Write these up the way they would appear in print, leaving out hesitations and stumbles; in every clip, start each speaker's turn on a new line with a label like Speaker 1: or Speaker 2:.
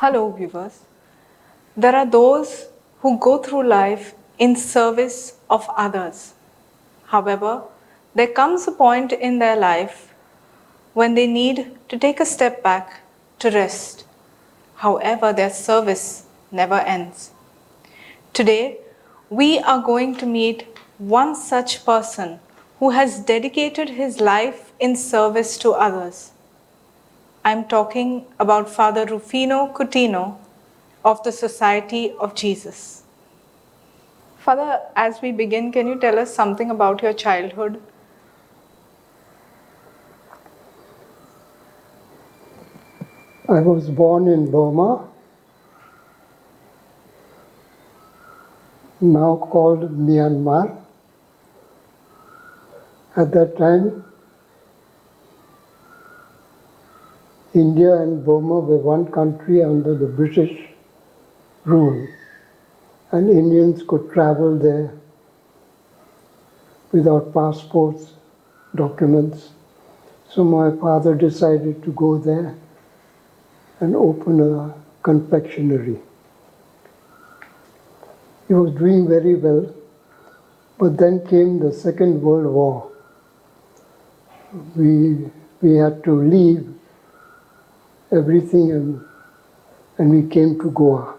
Speaker 1: Hello, viewers. There are those who go through life in service of others. However, there comes a point in their life when they need to take a step back to rest. However, their service never ends. Today, we are going to meet one such person who has dedicated his life in service to others. I'm talking about Father Rufino Coutinho of the Society of Jesus. Father, as we begin, can you tell us something about your childhood?
Speaker 2: I was born in Burma, now called Myanmar. At that time, India and Burma were one country under the British rule, and Indians could travel there without passports, documents. So my father decided to go there and open a confectionery. He was doing very well, but then came the Second World War. We had to leave everything and we came to Goa.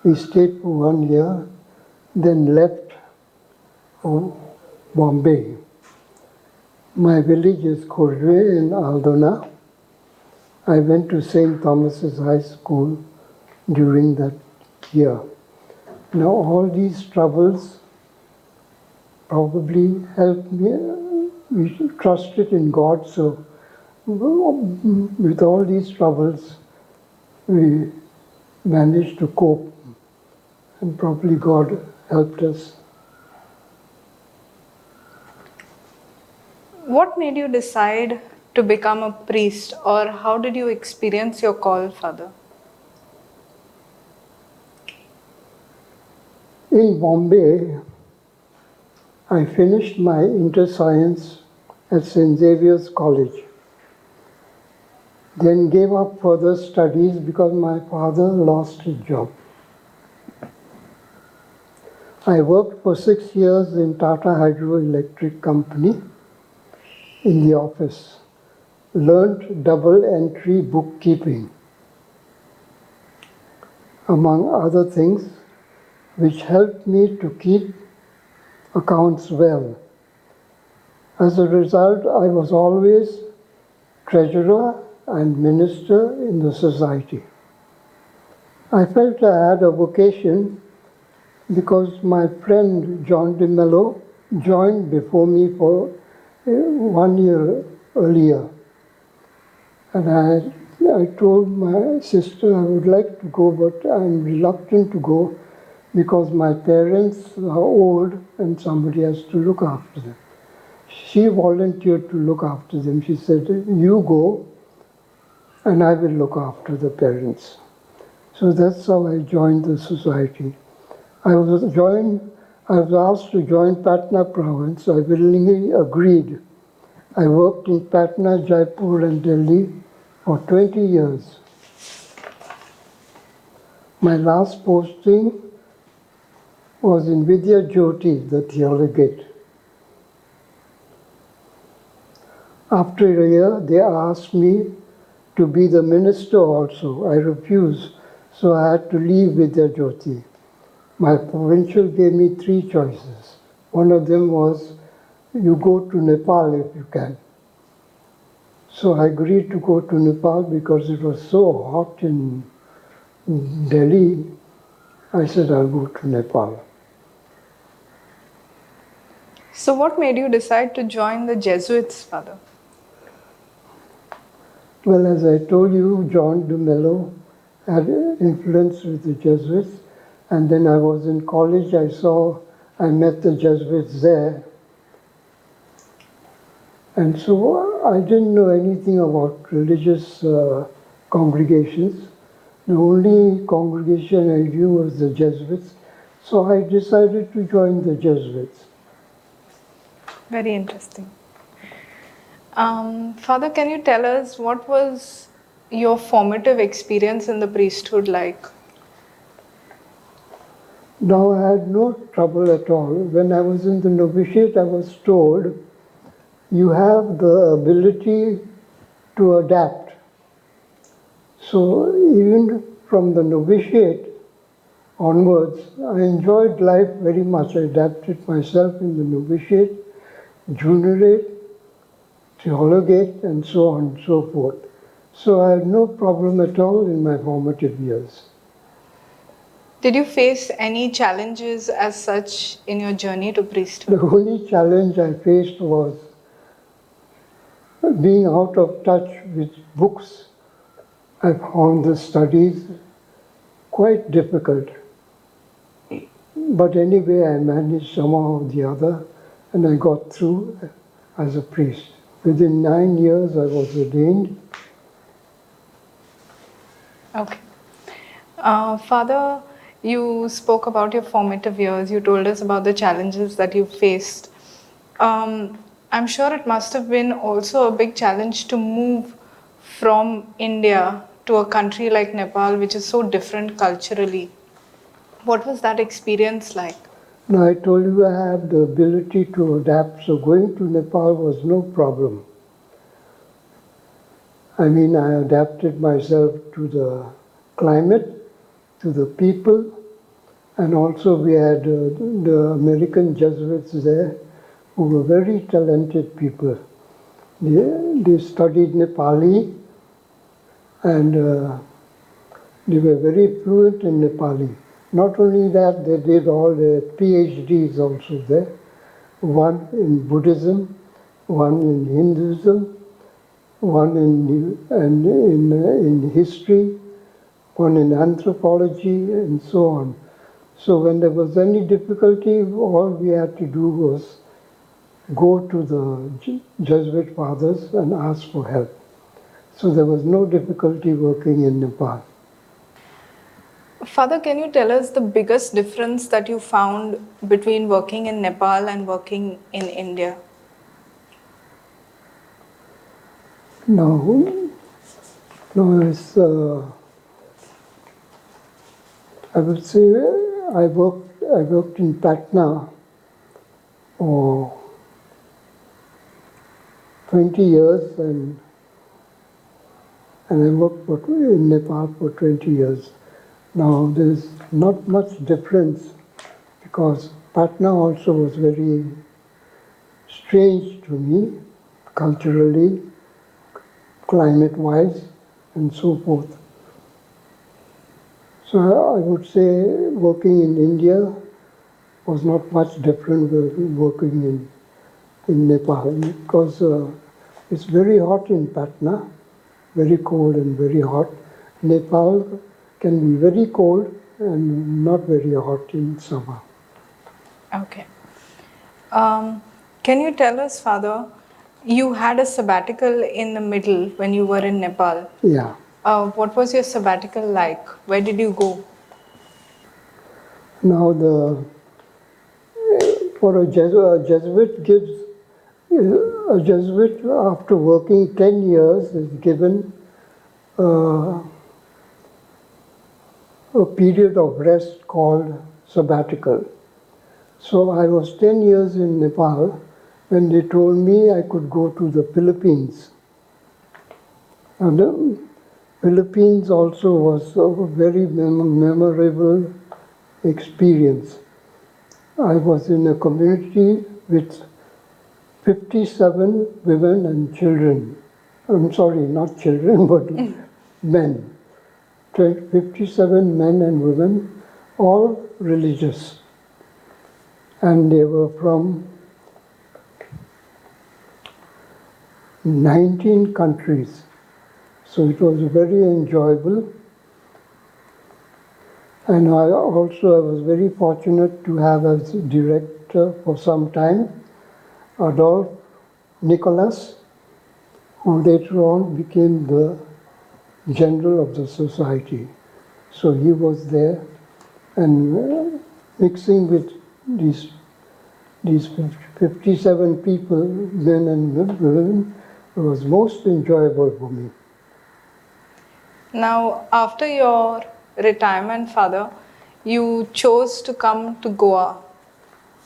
Speaker 2: We stayed for 1 year, then left for Bombay. My village is Khordwe in Aldona. I went to St. Thomas's High School during that year. Now all these troubles probably helped me. We trusted in God, so with all these troubles, we managed to cope, and probably God helped us.
Speaker 1: What made you decide to become a priest, or how did you experience your call, Father?
Speaker 2: In Bombay, I finished my inter-science at St. Xavier's College, then gave up further studies because my father lost his job. I worked for 6 years in Tata Hydroelectric Company in the office, learned double entry bookkeeping, among other things, which helped me to keep accounts well. As a result, I was always treasurer and minister in the society. I felt I had a vocation because my friend John de Mello joined before me for 1 year earlier. And I told my sister I would like to go, but I'm reluctant to go because my parents are old and somebody has to look after them. She volunteered to look after them. She said, you go and I will look after the parents. So that's how I joined the society. I was asked to join Patna province. I willingly agreed. I worked in Patna, Jaipur and Delhi for 20 years. My last posting was in Vidya Jyoti, the theologate. After a year, they asked me to be the minister also. I refused, so I had to leave Vidya Jyoti. My provincial gave me 3 choices. One of them was, you go to Nepal if you can. So I agreed to go to Nepal because it was so hot in Delhi. I said, I'll go to Nepal.
Speaker 1: So, what made you decide to join the Jesuits, Father?
Speaker 2: Well, as I told you, John de Mello had influence with the Jesuits. And then I was in college, I met the Jesuits there. And so I didn't know anything about religious congregations. The only congregation I knew was the Jesuits. So I decided to join the Jesuits.
Speaker 1: Very interesting. Father, can you tell us what was your formative experience in the priesthood like?
Speaker 2: Now I had no trouble at all. When I was in the novitiate, I was told, you have the ability to adapt. So even from the novitiate onwards, I enjoyed life very much. I adapted myself in the novitiate, juniorate, theologate, and so on and so forth. So I had no problem at all in my formative years.
Speaker 1: Did you face any challenges as such in your journey to priesthood?
Speaker 2: The only challenge I faced was being out of touch with books. I found the studies quite difficult. But anyway, I managed somehow or the other, and I got through as a priest. Within 9 years, I was ordained.
Speaker 1: Okay. Father, you spoke about your formative years. You told us about the challenges that you faced. I'm sure it must have been also a big challenge to move from India to a country like Nepal, which is so different culturally. What was that experience like?
Speaker 2: Now, I told you I have the ability to adapt, so going to Nepal was no problem. I mean, I adapted myself to the climate, to the people, and also we had the American Jesuits there who were very talented people. They studied Nepali and they were very fluent in Nepali. Not only that, they did all their PhDs also there, one in Buddhism, one in Hinduism, one in history, one in anthropology, and so on. So when there was any difficulty, all we had to do was go to the Jesuit fathers and ask for help. So there was no difficulty working in Nepal.
Speaker 1: Father, can you tell us the biggest difference that you found between working in Nepal and working in India?
Speaker 2: No, it's, I would say I worked in Patna for 20 years and I worked in Nepal for 20 years. Now there's not much difference because Patna also was very strange to me, culturally, climate-wise, and so forth. So I would say working in India was not much different than working in Nepal because it's very hot in Patna, very cold and very hot. Nepal can be very cold and not very hot in summer.
Speaker 1: Okay. Can you tell us, Father, you had a sabbatical in the middle when you were in Nepal.
Speaker 2: Yeah.
Speaker 1: What was your sabbatical like? Where did you go?
Speaker 2: Now for a Jesuit gives a Jesuit after working 10 years is given a period of rest called sabbatical. So I was 10 years in Nepal when they told me I could go to the Philippines. And the Philippines also was a very memorable experience. I was in a community with 57 women and children. I'm sorry, not children, but men. 57 men and women, all religious. And they were from 19 countries. So it was very enjoyable. And I was very fortunate to have as director for some time Adolf Nicholas, who later on became the general of the society. So he was there and mixing with these 57 people, men and women, was most enjoyable for me.
Speaker 1: Now, after your retirement, Father, you chose to come to Goa.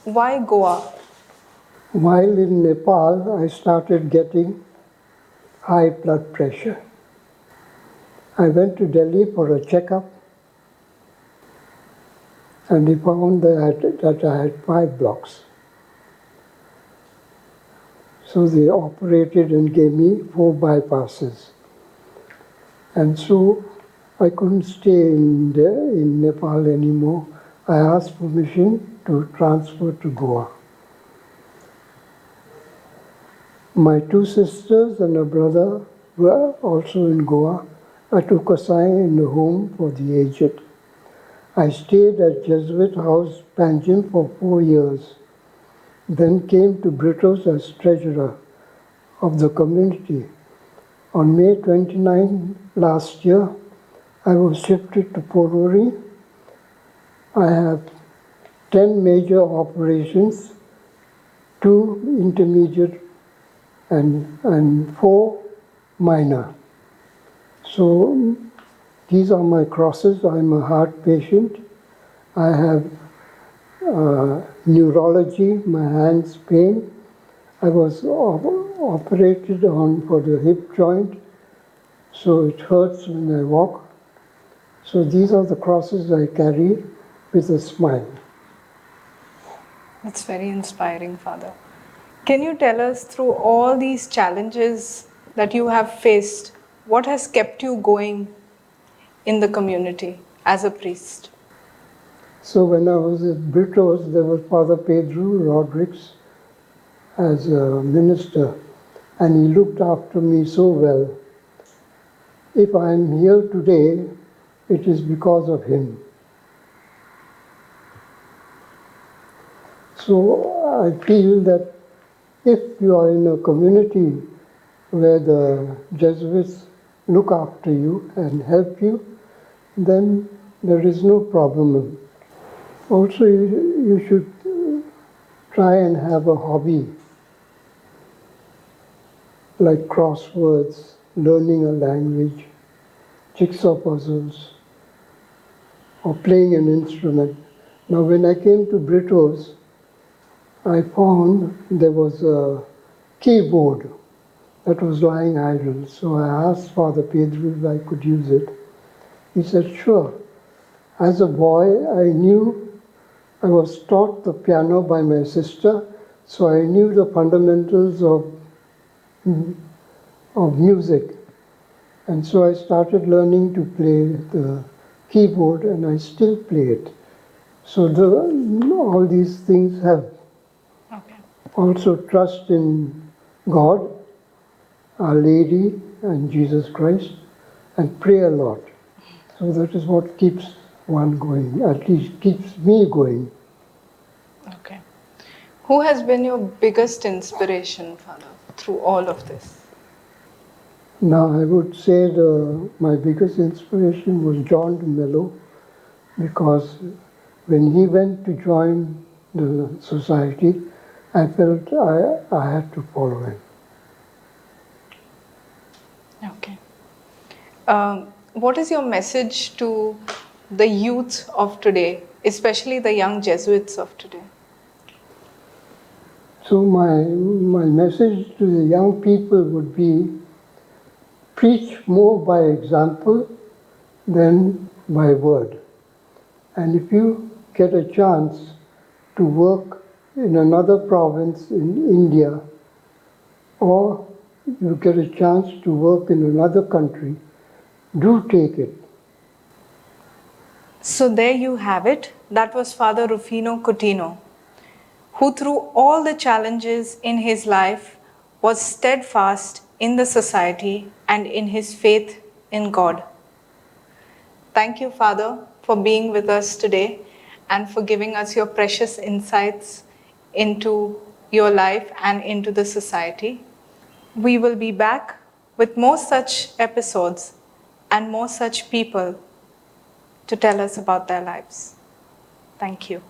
Speaker 1: Why Goa?
Speaker 2: While in Nepal, I started getting high blood pressure. I went to Delhi for a checkup, and they found that I had 5 blocks. So they operated and gave me 4 bypasses. And so I couldn't stay in Nepal anymore. I asked permission to transfer to Goa. My 2 sisters and a brother were also in Goa. I took asylum in a home for the aged. I stayed at Jesuit House, Panjim for 4 years, then came to Britos as treasurer of the community. On May 29 last year, I was shifted to Porori. I have 10 major operations, 2 intermediate and 4 minor. So these are my crosses. I'm a heart patient. I have neurology, my hands pain. I was operated on for the hip joint, so it hurts when I walk. So these are the crosses I carry with a smile.
Speaker 1: It's very inspiring, Father. Can you tell us, through all these challenges that you have faced, what has kept you going in the community as a priest?
Speaker 2: So when I was at Britos, there was Father Pedro Rodriguez as a minister, and he looked after me so well. If I am here today, it is because of him. So I feel that if you are in a community where the Jesuits look after you and help you, then there is no problem. Also, you should try and have a hobby like crosswords, learning a language, jigsaw puzzles, or playing an instrument. Now, when I came to Britos, I found there was a keyboard that was lying idle. So I asked Father Pedro if I could use it. He said, sure. As a boy, I was taught the piano by my sister, so I knew the fundamentals of music. And so I started learning to play the keyboard, and I still play it. So all these things have also trust in God, Our Lady, and Jesus Christ, and pray a lot. So that is what keeps one going, at least keeps me going.
Speaker 1: Okay. Who has been your biggest inspiration, Father, through all of this?
Speaker 2: Now I would say my biggest inspiration was John de Mello, because when he went to join the society, I felt I had to follow him.
Speaker 1: Okay. What is your message to the youth of today, especially the young Jesuits of today?
Speaker 2: So my message to the young people would be, preach more by example than by word. And if you get a chance to work in another province in India, or you get a chance to work in another country, do take it.
Speaker 1: So there you have it. That was Father Rufino Coutinho, who through all the challenges in his life was steadfast in the society and in his faith in God. Thank you, Father, for being with us today and for giving us your precious insights into your life and into the society. We will be back with more such episodes and more such people to tell us about their lives. Thank you.